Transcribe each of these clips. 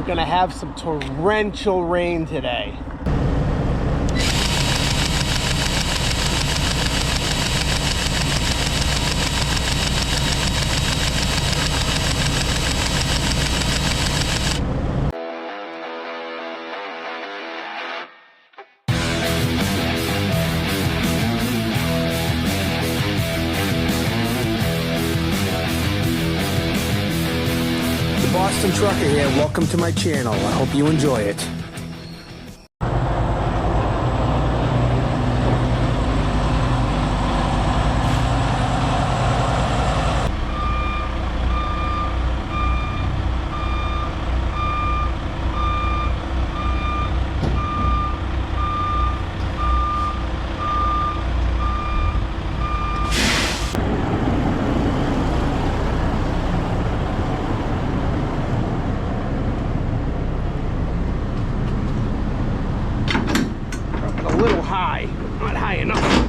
gonna have some torrential rain today. Boston Trucker here. Welcome to my channel. I hope you enjoy it. Not high enough.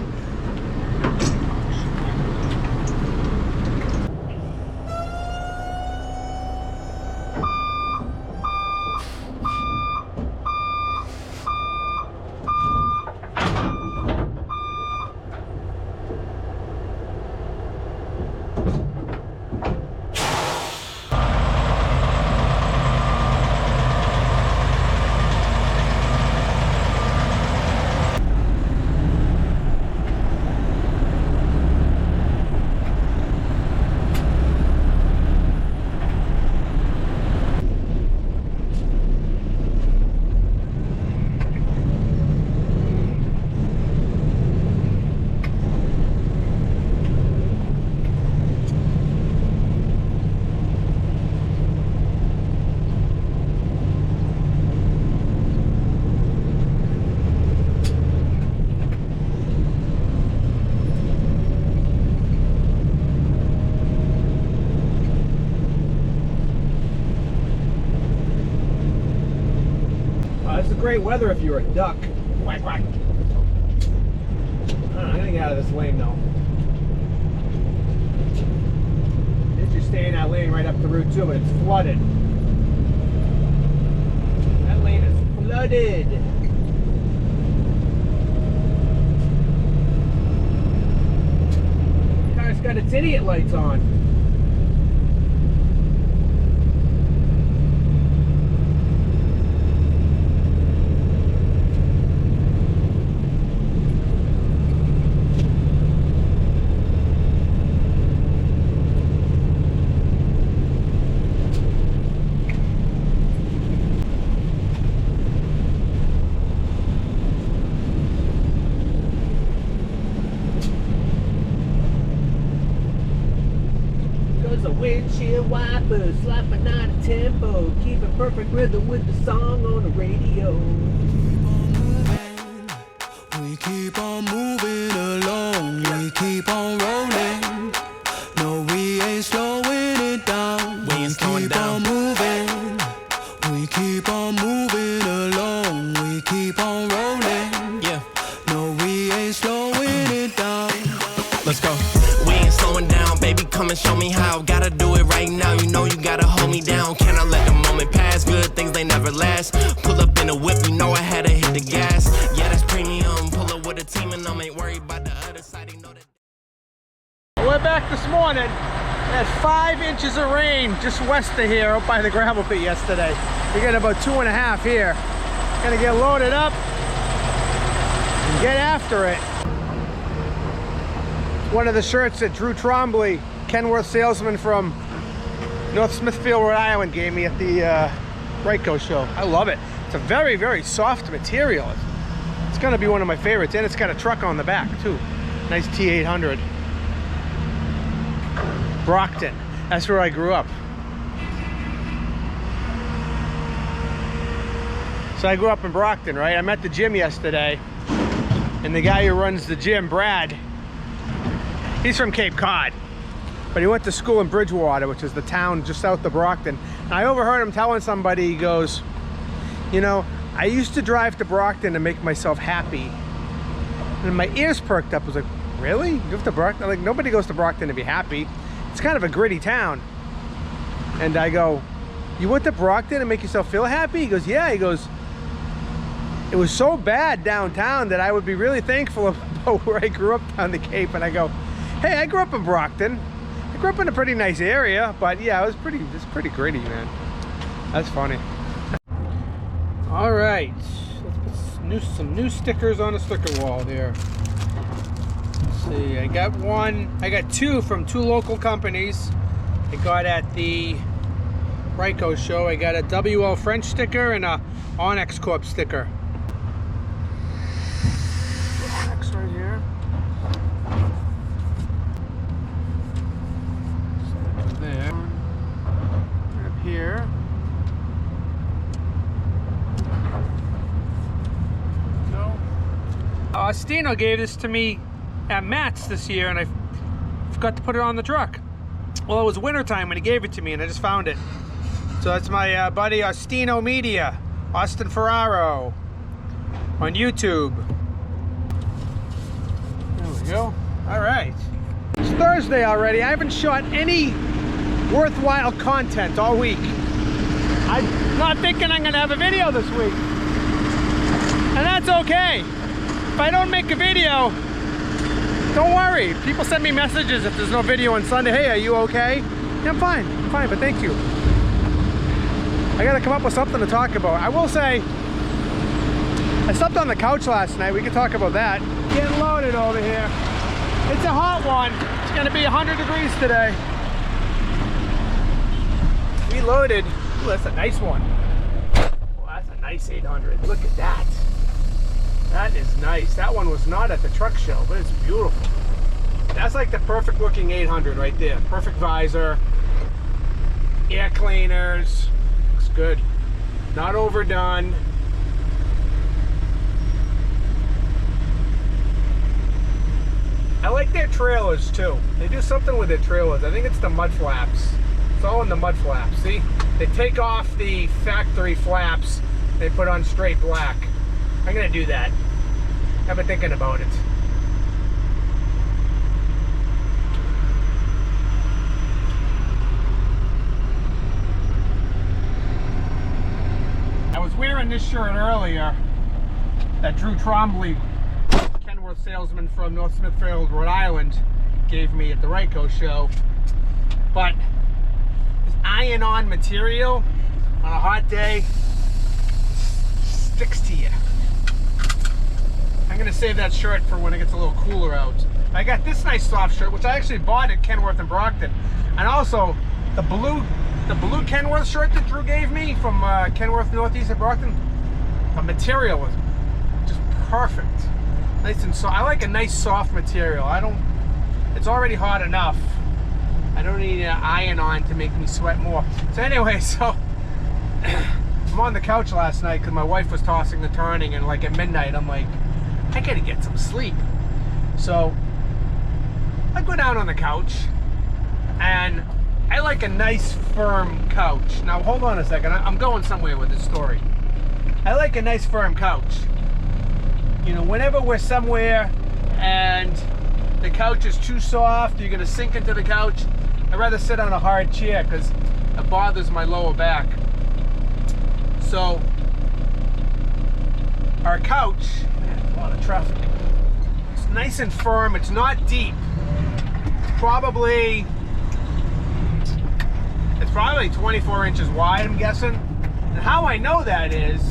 It's great weather if you're a duck. Quack, quack. I'm gonna get out of this lane though. If you stay in that lane right up to Route 2, but it's flooded. That lane is flooded. The car's got its idiot lights on. The windshield wipers slapping out of tempo, keep a perfect rhythm with the song on the radio. We keep on moving along, we keep on rolling. No, we ain't slowing it down. We ain't slowing down. We keep on moving along, we keep on rolling. Yeah. No, we ain't slowing it down. Let's go. We ain't slowing down, baby. Come and show me how. Gotta do it right now. You know you gotta hold me down. Can I let the moment pass? Good things they never last. Pull up in a whip, you know I had to hit the gas. Yeah, that's premium. Pull up with a team and I ain't worried about the other side. You know that. We're back this morning. Had 5 inches of rain just west of here, up by the gravel pit yesterday. We got about 2.5 here. Gonna get loaded up and get after it. One of the shirts that Drew Trombley, Kenworth salesman from North Smithfield, Rhode Island, gave me at the Brightco show. I love it. It's a very, very soft material. It's gonna be one of my favorites, and it's got a truck on the back too. Nice T800. Brockton, that's where I grew up. So I grew up in Brockton, right? I'm at the gym yesterday, and the guy who runs the gym, Brad, he's from Cape Cod, but he went to school in Bridgewater, which is the town just south of Brockton. And I overheard him telling somebody, he goes, you know, I used to drive to Brockton to make myself happy. And my ears perked up. I was like, really? You go to Brockton? Like, nobody goes to Brockton to be happy. It's kind of a gritty town. And I go, you went to Brockton and make yourself feel happy? He goes, yeah. He goes, it was so bad downtown that I would be really thankful about where I grew up down the Cape. And I go, hey, I grew up in Brockton. I grew up in a pretty nice area, but yeah, it was pretty gritty, man. That's funny. All right, let's put some new stickers on the sticker wall there. Let's see, I got two from two local companies. I got at the Ryco show. I got a WL French sticker and a Onyx Corp sticker. Onyx right here. Sticker there. Right up here. Stino gave this to me at Matt's this year, and I forgot to put it on the truck. Well, it was wintertime when he gave it to me, and I just found it. So that's my buddy Stino Media, Austin Ferraro, on YouTube. There we go. All right. It's Thursday already. I haven't shot any worthwhile content all week. I'm not thinking I'm going to have a video this week. And that's okay. If I don't make a video, don't worry. People send me messages if there's no video on Sunday. Hey, are you okay? Yeah, I'm fine, but thank you. I gotta come up with something to talk about. I will say, I slept on the couch last night. We can talk about that. Getting loaded over here. It's a hot one. It's gonna be 100 degrees today. We loaded. Ooh, that's a nice one. Oh, that's a nice 800. Look at that. That is nice. That one was not at the truck show, but it's beautiful. That's like the perfect looking 800 right there. Perfect visor, air cleaners. Looks good. Not overdone. I like their trailers too. They do something with their trailers. I think it's the mud flaps. It's all in the mud flaps. See? They take off the factory flaps. They put on straight black. I'm gonna do that. I've been thinking about it. I was wearing this shirt earlier that Drew Trombley, Kenworth salesman from North Smithfield, Rhode Island, gave me at the Ryco show. But this iron-on material on a hot day sticks to you. I'm gonna save that shirt for when it gets a little cooler out. I got this nice soft shirt, which I actually bought at Kenworth and Brockton, and also the blue Kenworth shirt that Drew gave me from Kenworth Northeast at Brockton. The material was just perfect, nice and soft. I like a nice soft material. It's already hot enough. I don't need an iron on to make me sweat more. So anyway, so I'm on the couch last night because my wife was tossing and turning, and like at midnight I'm like, I gotta get some sleep. So I go down on the couch, and I like a nice firm couch. Now hold on a second, I'm going somewhere with this story. I like a nice firm couch. You know, whenever we're somewhere and the couch is too soft, you're gonna sink into the couch, I'd rather sit on a hard chair because it bothers my lower back. So our couch, man, a lot of traffic. It's nice and firm. It's not deep. It's probably 24 inches wide, I'm guessing. And how I know that is,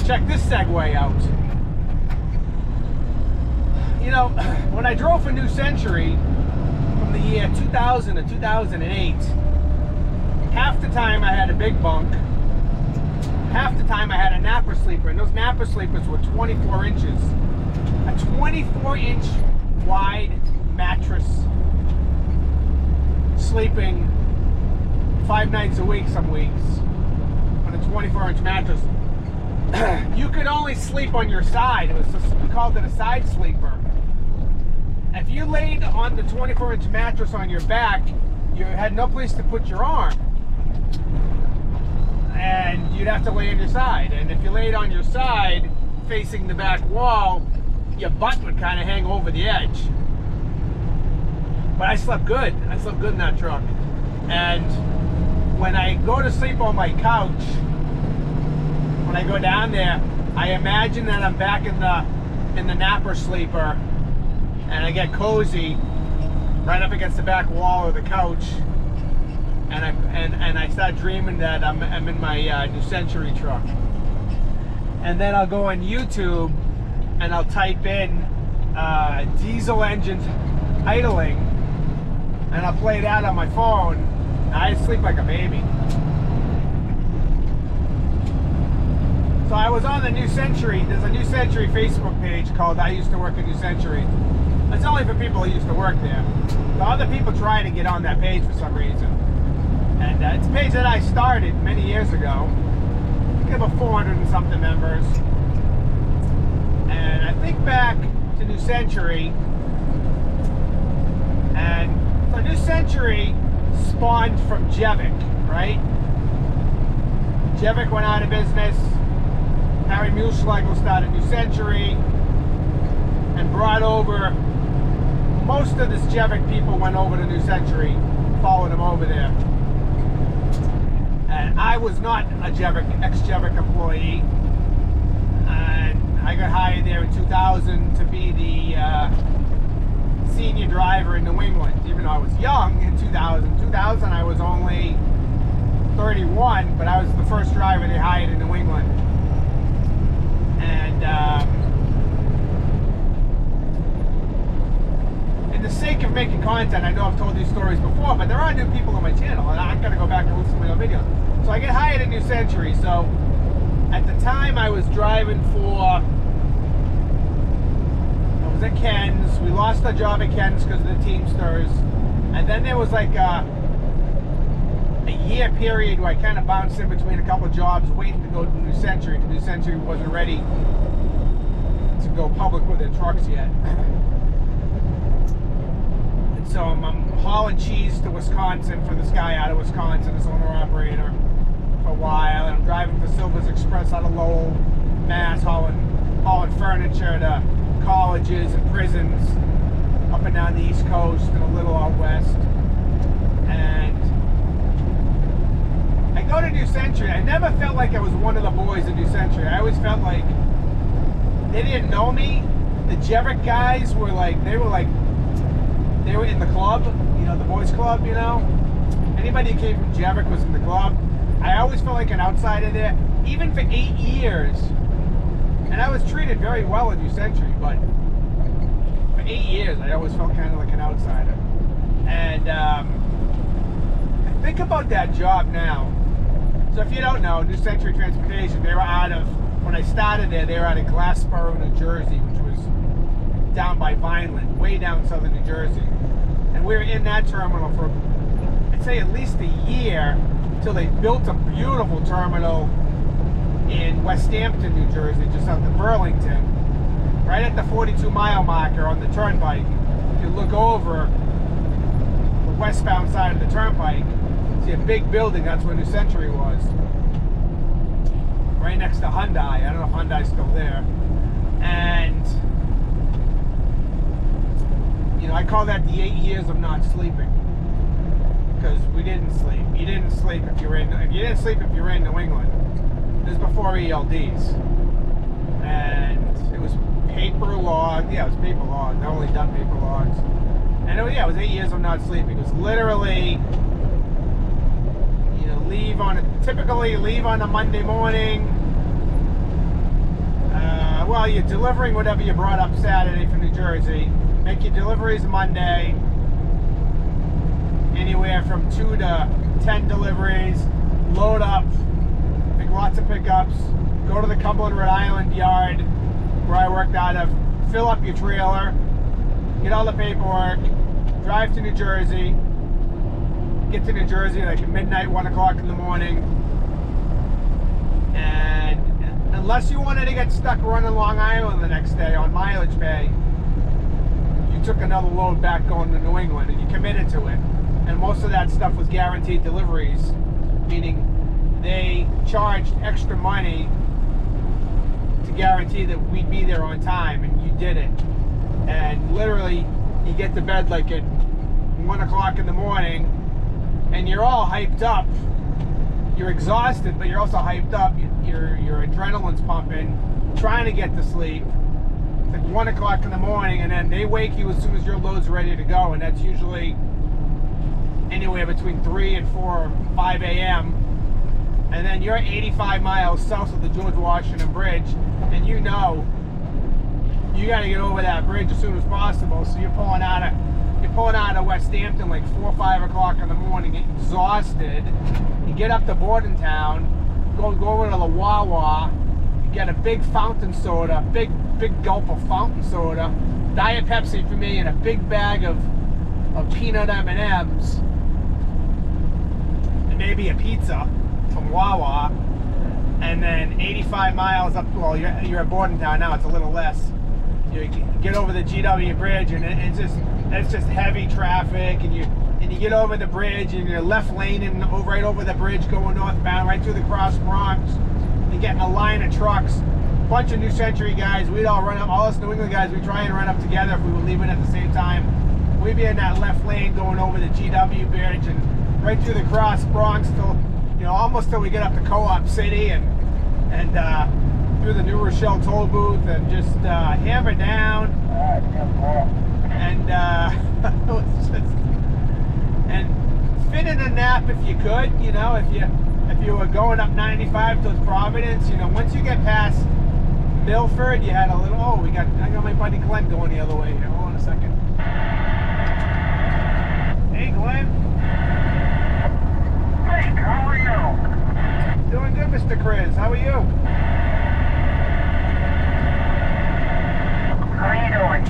check this segue out. You know, when I drove for New Century from the year 2000 to 2008, half the time I had a big bunk, half the time I had a napper sleeper, and those napper sleepers were 24 inches. A 24-inch wide mattress, sleeping 5 nights a week some weeks on a 24-inch mattress. You could only sleep on your side. It was just, we called it a side sleeper. If you laid on the 24-inch mattress on your back, you had no place to put your arm. And you'd have to lay on your side. And if you laid on your side, facing the back wall, your butt would kind of hang over the edge. But I slept good. I slept good in that truck. And when I go to sleep on my couch, when I go down there, I imagine that I'm back in the napper sleeper, and I get cozy right up against the back wall of the couch, and I start dreaming that I'm in my New Century truck. And then I'll go on YouTube and I'll type in diesel engines idling, and I'll play that on my phone, and I sleep like a baby. So I was on the New Century. There's a New Century Facebook page called I Used to Work at New Century. It's only for people who used to work there. The other people try to get on that page for some reason. And it's a page that I started many years ago. I think about 400 and something members. And I think back to New Century. And so New Century spawned from Jevic, right? Jevic went out of business. Harry Muschlegel started New Century and brought over, most of this Jevic people went over to New Century, followed him over there. And I was not a Jevic, ex-Jevic employee. And I got hired there in 2000 to be the senior driver in New England, even though I was young in 2000. 2000 I was only 31, but I was the first driver they hired in New England. And in the sake of making content, I know I've told these stories before, but there are new people on my channel, and I'm gonna go back and listen to my old videos. So I get hired at New Century. So at the time I was driving for, I was at Ken's. We lost our job at Ken's because of the Teamsters. And then there was like a year period where I kind of bounced in between a couple of jobs waiting to go to New Century. New Century wasn't ready to go public with their trucks yet. And so I'm hauling cheese to Wisconsin for this guy out of Wisconsin, this owner-operator, for a while. And I'm driving for Silver's Express out of Lowell, Mass, hauling furniture to colleges and prisons up and down the East Coast and a little out west. And I go to New Century. I never felt like I was one of the boys at New Century. I always felt like they didn't know me. The Jevic guys were like, they were in the club, you know, the boys club, you know. Anybody who came from Jevic was in the club. I always felt like an outsider there, even for 8 years. And I was treated very well at New Century, but for 8 years, I always felt kind of like an outsider. And I think about that job now. So if you don't know, New Century Transportation, they were out of, when I started there, they were out of Glassboro, New Jersey, which was down by Vineland, way down southern New Jersey. And we were in that terminal for, I'd say, at least a year, till they built a beautiful terminal in West Hampton, New Jersey, just out of Burlington, right at the 42-mile marker on the turnpike. If you look over the westbound side of the turnpike, see a big building. That's where New Century was, right next to Hyundai. I don't know if Hyundai's still there. And you know, I call that the 8 years of not sleeping, because we didn't sleep. You didn't sleep if you were in New England. This was before ELDs, and it was paper log. Yeah, it was paper logs. I only done paper logs, and it was 8 years of not sleeping. It was literally, you know, typically leave on a Monday morning. Well, you're delivering whatever you brought up Saturday from New Jersey. Make your deliveries Monday. Anywhere from 2 to 10 deliveries. Load up. Make lots of pickups. Go to the Cumberland, Rhode Island yard where I worked out of. Fill up your trailer. Get all the paperwork. Drive to New Jersey. Get to New Jersey like at midnight, 1 o'clock in the morning. And unless you wanted to get stuck running Long Island the next day on mileage pay, you took another load back going to New England and you committed to it. And most of that stuff was guaranteed deliveries, meaning they charged extra money to guarantee that we'd be there on time, and you did it. And literally, you get to bed like at 1 o'clock in the morning, and you're all hyped up you're exhausted, but you're also hyped up. Your adrenaline's pumping, trying to get to sleep. It's like 1 o'clock in the morning, and then they wake you as soon as your load's ready to go, and that's usually anywhere between 3 and 4 or 5 a.m. And then you're 85 miles south of the George Washington Bridge, and you know you got to get over that bridge as soon as possible. So you're pulling out of West Hampton like 4 or 5 o'clock in the morning, exhausted. You get up to Bordentown, go over to the Wawa, you get a big fountain soda, big gulp of fountain soda, Diet Pepsi for me, and a big bag of peanut M&Ms, and maybe a pizza from Wawa, and then 85 miles up. Well, you're at Bordentown now. It's a little less. You get over the GW Bridge, and it's just heavy traffic, and you get over the bridge, and you're left lane and right over the bridge going northbound right through the Cross Bronx. You get in a line of trucks, bunch of New Century guys. We'd all run up, all us New England guys. We try and run up together if we were leaving at the same time. We'd be in that left lane going over the GW Bridge and right through the Cross Bronx till, almost till we get up to Co-op City and through the New Rochelle toll booth and just hammer down. And and fit in a nap if you could. If you were going up 95 towards Providence, once you get past Milford, you had a little. I got my buddy Glenn going the other way here. Hold on a second. Hey, Glenn. Hey, how are you? Doing good, Mr. Chris. How are you? How are you doing?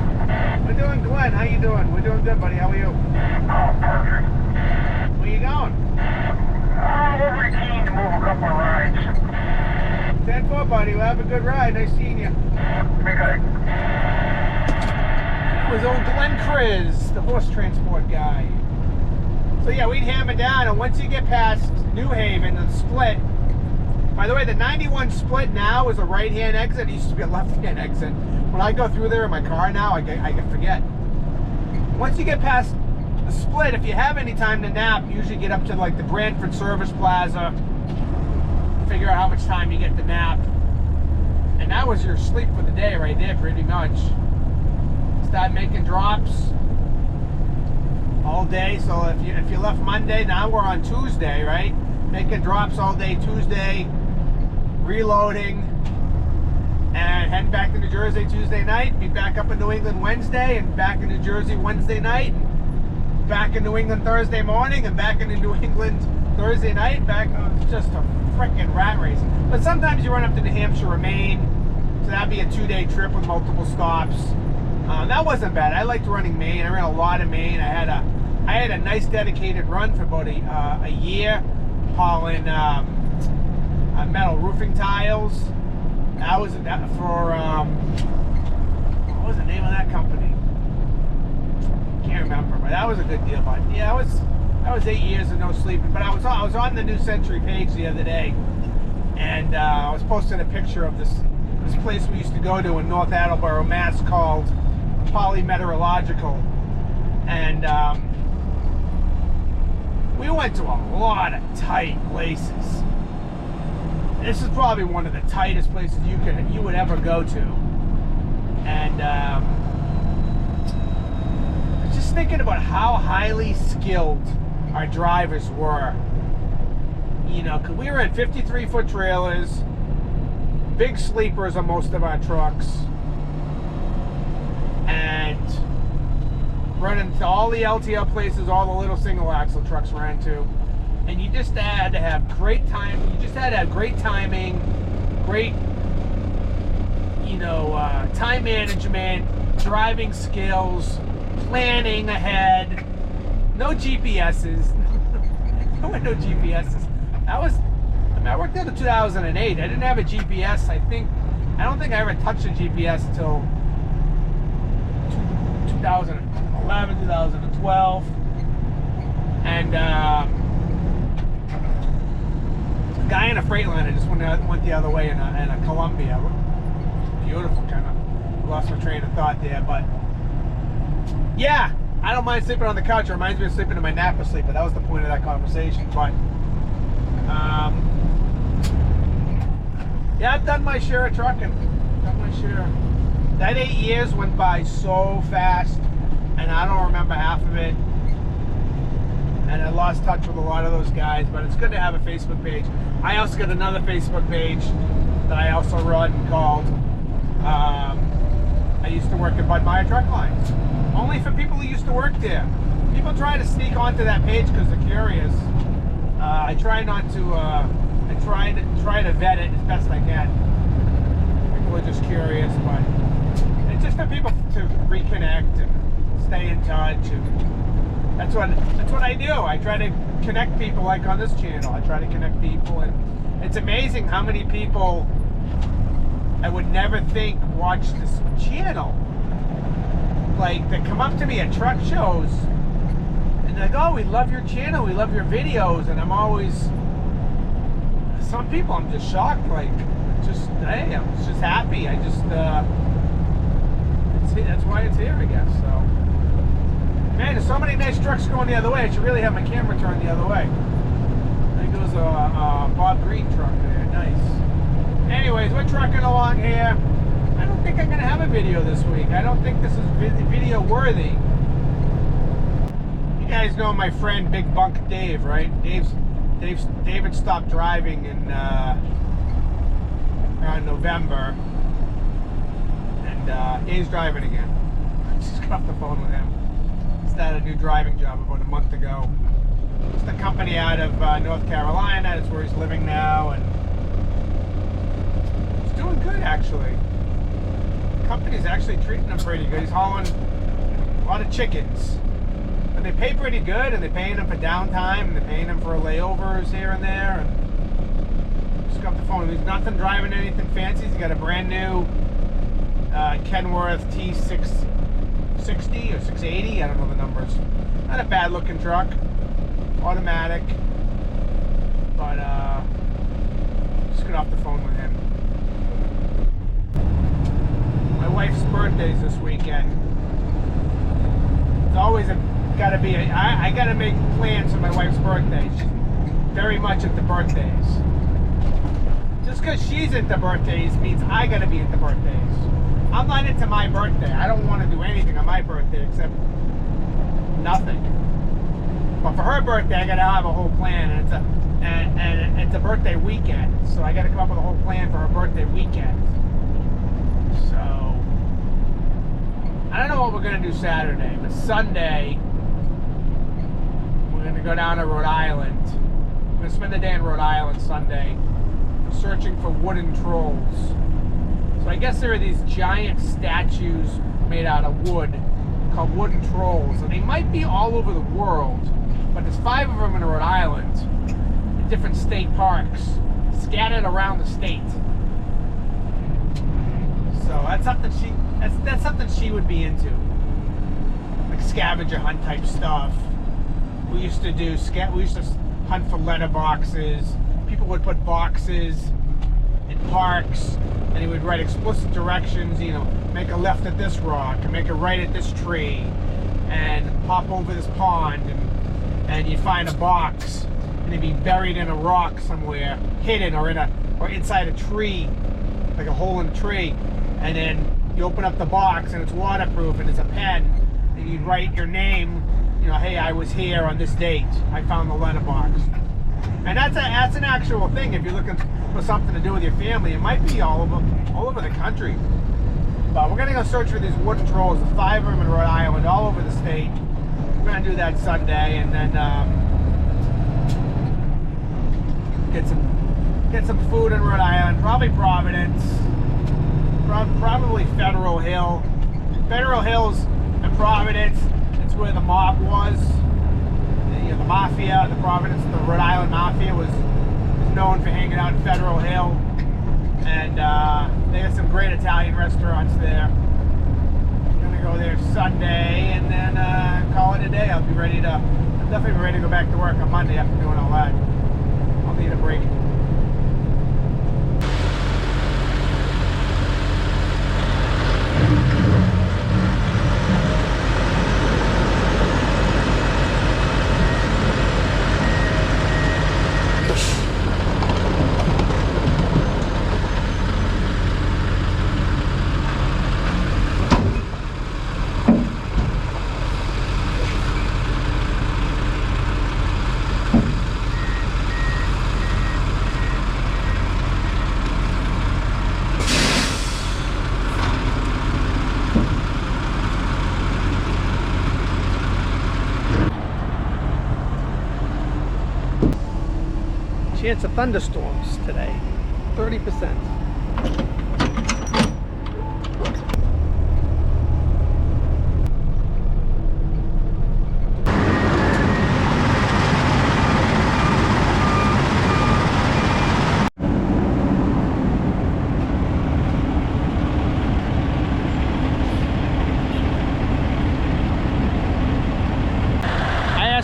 We're doing Glenn. How you doing? We're doing good, buddy. How are you? Oh, perfect. Where you going? Over to Keene to move a couple of rides. 10-4, buddy. We'll have a good ride. Nice seeing you. Be good. That was old Glenn Chris, the horse transport guy. So yeah, we'd hammer down, and once you get past New Haven and Split, by the way, the 91 Split now is a right-hand exit. It used to be a left-hand exit. When I go through there in my car now, I can forget. Once you get past the Split, if you have any time to nap, you usually get up to like the Brantford Service Plaza, figure out how much time you get to nap, and that was your sleep for the day right there, pretty much. Start making drops all day. So if you left Monday, now we're on Tuesday, right? Making drops all day Tuesday, reloading, and heading back to New Jersey Tuesday night. Be back up in New England Wednesday, and back in New Jersey Wednesday night. Back in New England Thursday morning, and back in New England Thursday night. Back. It's just a freaking rat race. But sometimes you run up to New Hampshire or Maine, so that'd be a 2-day trip with multiple stops. That wasn't bad. I liked running Maine. I ran a lot of Maine. I had a nice dedicated run for about a year, hauling metal roofing tiles. That was for what was the name of that company? Can't remember, but that was a good deal. But yeah, that was 8 years of no sleeping. But I was on the New Century page the other day, and I was posting a picture of this place we used to go to in North Attleboro, Mass, called Polymeteorological, and we went to a lot of tight places. This is probably one of the tightest places you would ever go to, and just thinking about how highly skilled our drivers were. Because we were in 53-foot trailers, big sleepers on most of our trucks, and running to all the LTL places all the little single axle trucks ran to. And you just had to have great time. You just had to have great timing, great, time management, driving skills, planning ahead. No GPSs. No GPSs. I worked there in 2008. I didn't have a GPS. I don't think I ever touched a GPS until 2011, 2012. And a guy in a Freightliner just went the other way in a Columbia. Beautiful, kind of lost my train of thought there, but yeah, I don't mind sleeping on the couch. It reminds me of sleeping in my nap asleep, but that was the point of that conversation. But Yeah, I've done my share of trucking. Done my share. That 8 years went by so fast, and I don't remember half of it. And I lost touch with a lot of those guys, but it's good to have a Facebook page. I also got another Facebook page that I also run called I used to work at Bud Meyer Truck Lines. Only for people who used to work there. People try to sneak onto that page because they're curious. I try not to. I try to vet it as best I can. People are just curious, but it's just for people to reconnect and stay in touch. And that's what I do. I try to connect people, like on this channel. I try to connect people, and it's amazing how many people I would never think watch this channel. Like, they come up to me at truck shows and they're like, oh, we love your channel, we love your videos. And I'm always, some people I'm just shocked, like, just, hey, I'm just happy. I just, that's why it's here, I guess. So, man, there's so many nice trucks going the other way. I should really have my camera turned the other way. I think it was a Bob Green truck there, nice. Anyways, we're trucking along here. I don't think I'm going to have a video this week. I don't think this is video worthy. You guys know my friend Big Bunk Dave, right? David stopped driving in around November, and Dave's driving again. I just got off the phone with him. Started a new driving job about a month ago. It's a company out of North Carolina. That's where he's living now, and he's doing good actually. The company's actually treating him pretty good. He's hauling a lot of chickens. But they pay pretty good, and they're paying him for downtime, and they're paying him for layovers here and there. And just got off the phone. He's nothing driving anything fancy. He's got a brand new Kenworth T660 or 680. I don't know the numbers. Not a bad looking truck. Automatic. But just got off the phone with him. My wife's birthday's this weekend. It's always gotta be. I gotta make plans for my wife's birthday. She's very much at the birthdays. Just because she's at the birthdays means I gotta be at the birthdays. I'm not into my birthday. I don't want to do anything on my birthday except nothing. But for her birthday, I gotta have a whole plan, and it's a birthday weekend. So I gotta come up with a whole plan for her birthday weekend. So I don't know what we're gonna do Saturday, but Sunday we're gonna go down to Rhode Island. We're gonna spend the day in Rhode Island Sunday, searching for wooden trolls. So I guess there are these giant statues made out of wood called wooden trolls, and they might be all over the world, but there's 5 of them in Rhode Island, in different state parks, scattered around the state. So that's something that's something she would be into, like scavenger hunt type stuff. We used to hunt for letter boxes. People would put boxes in parks, and he would write explicit directions. You know, make a left at this rock, and make a right at this tree, and hop over this pond, and you'd find a box, and it'd be buried in a rock somewhere, hidden, or inside a tree, like a hole in a tree. And then you open up the box, and it's waterproof, and it's a pen, and you'd write your name. You know, hey, I was here on this date. I found the letterbox. And that's an actual thing. If you're looking for something to do with your family, it might be all over the country. But we're gonna go search for these wooden trolls. There's 5 of them in Rhode Island, all over the state. We're gonna do that Sunday, and then get some food in Rhode Island. Probably Providence. Probably Federal Hill. Federal Hills and Providence. It's where the mob was. The mafia, the Rhode Island mafia was known for hanging out in Federal Hill, and they have some great Italian restaurants there. I'm gonna go there Sunday, and then call it a day. I'm definitely ready to go back to work on Monday after doing all that. I'll need a break. Chance of thunderstorms today. 30%.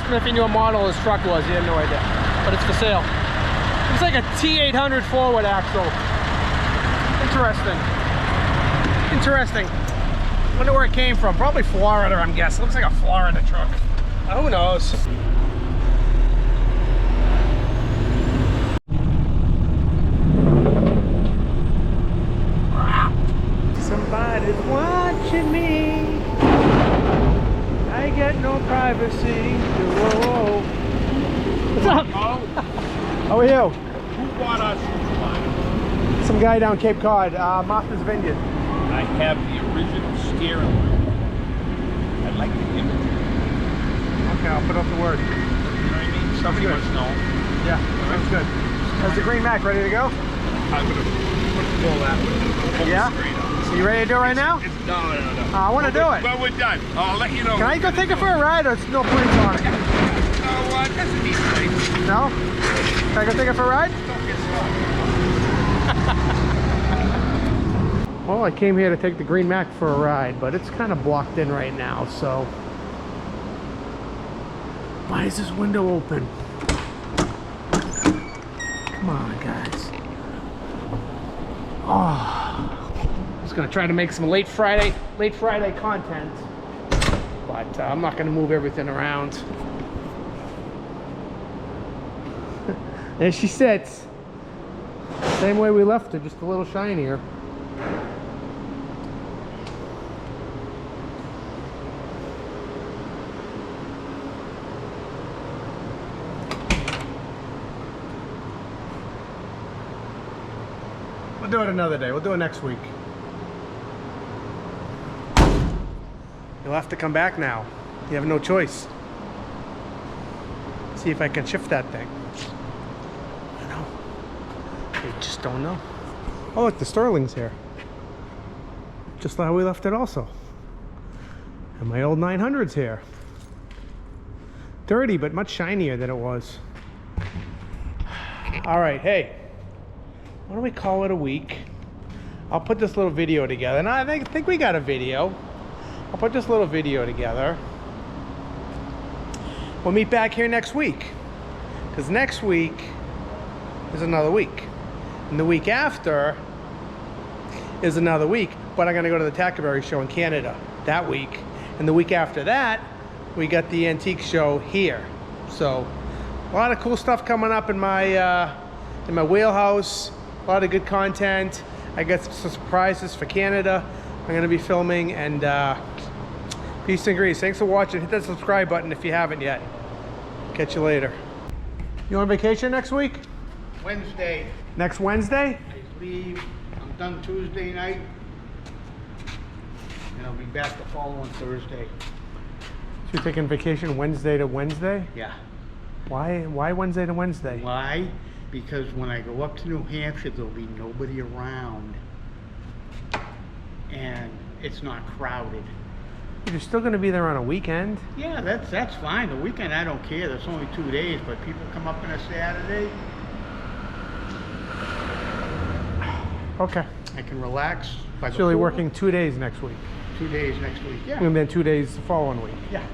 If he knew what model his truck was, he had no idea. But it's for sale. It's like a T800 forward axle. Interesting. Interesting. Wonder where it came from. Probably Florida, I'm guessing. Looks like a Florida truck. Who knows? Somebody's watching me. I get no privacy. Whoa. What's up? How are you? Who bought us wine? Some guy down Cape Cod, Martha's Vineyard. I have the original steering wheel. I like the image. Okay, I'll put up the word. You know what I mean? Somebody good. must know. Yeah, that's good. How's the green Mac ready to go? I'm going to pull that one. Yeah? So you ready to do it right now? No. I want to do it. But we're done. I'll let you know. Can I go take it for a ride or it's no points on it? No, doesn't need to. No? Can I go take it for a ride? Don't get started. Well, I came here to take the green Mac for a ride, but it's kind of blocked in right now, so. Why is this window open? Come on, guys. Oh. Gonna try to make some late Friday content, but I'm not gonna move everything around. There she sits, same way we left her, just a little shinier. We'll do it another day. We'll do it next week. You'll have to come back now. You have no choice. See if I can shift that thing. You know, you just don't know. Oh look, the Sterling's here. Just how we left it also. And my old 900's here. Dirty, but much shinier than it was. All right, hey. Why don't we call it a week? I'll put this little video together. And I think we got a video. I'll put this little video together. We'll meet back here next week. Because next week is another week. And the week after is another week. But I'm going to go to the Tackleberry show in Canada that week. And the week after that, we got the antique show here. So a lot of cool stuff coming up in my wheelhouse. A lot of good content. I got some surprises for Canada. I'm going to be filming, and peace and grease. Thanks for watching. Hit that subscribe button if you haven't yet. Catch you later. You on vacation next week? Wednesday. Next Wednesday? I leave. I'm done Tuesday night. And I'll be back the following Thursday. So you're taking vacation Wednesday to Wednesday? Yeah. Why Wednesday to Wednesday? Why? Because when I go up to New Hampshire, there'll be nobody around. And it's not crowded. You're still going to be there on a weekend? Yeah, that's fine. The weekend, I don't care. That's only 2 days, but people come up on a Saturday. Okay. I can relax. By So you're only working 2 days next week? 2 days next week, yeah. And then 2 days the following week? Yeah.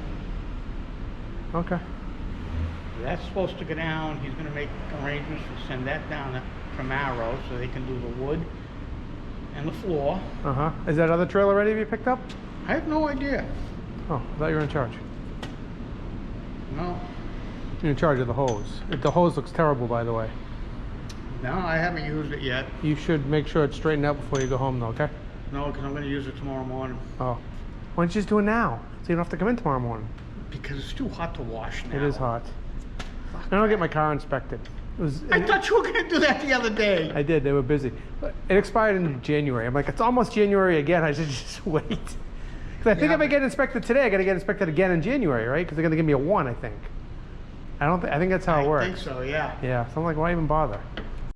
Okay. That's supposed to go down. He's going to make arrangements to send that down from Arrow so they can do the wood and the floor. Uh-huh. Is that other trailer ready to be picked up? I have no idea. Oh, I thought you were in charge. No. You're in charge of the hose. The hose looks terrible, by the way. No, I haven't used it yet. You should make sure it's straightened out before you go home, though, okay? No, because I'm going to use it tomorrow morning. Oh. Why don't you just do it now? So you don't have to come in tomorrow morning. Because it's too hot to wash now. It is hot. I don't get my car inspected. I thought you were going to do that the other day. I did. They were busy. It expired in January. I'm like, it's almost January again. I should just wait. Because I think if I get inspected today, I got to get inspected again in January, right? Because they're going to give me a 1, I think. I think that's how it works. I think so, yeah. Yeah, so I'm like, why even bother?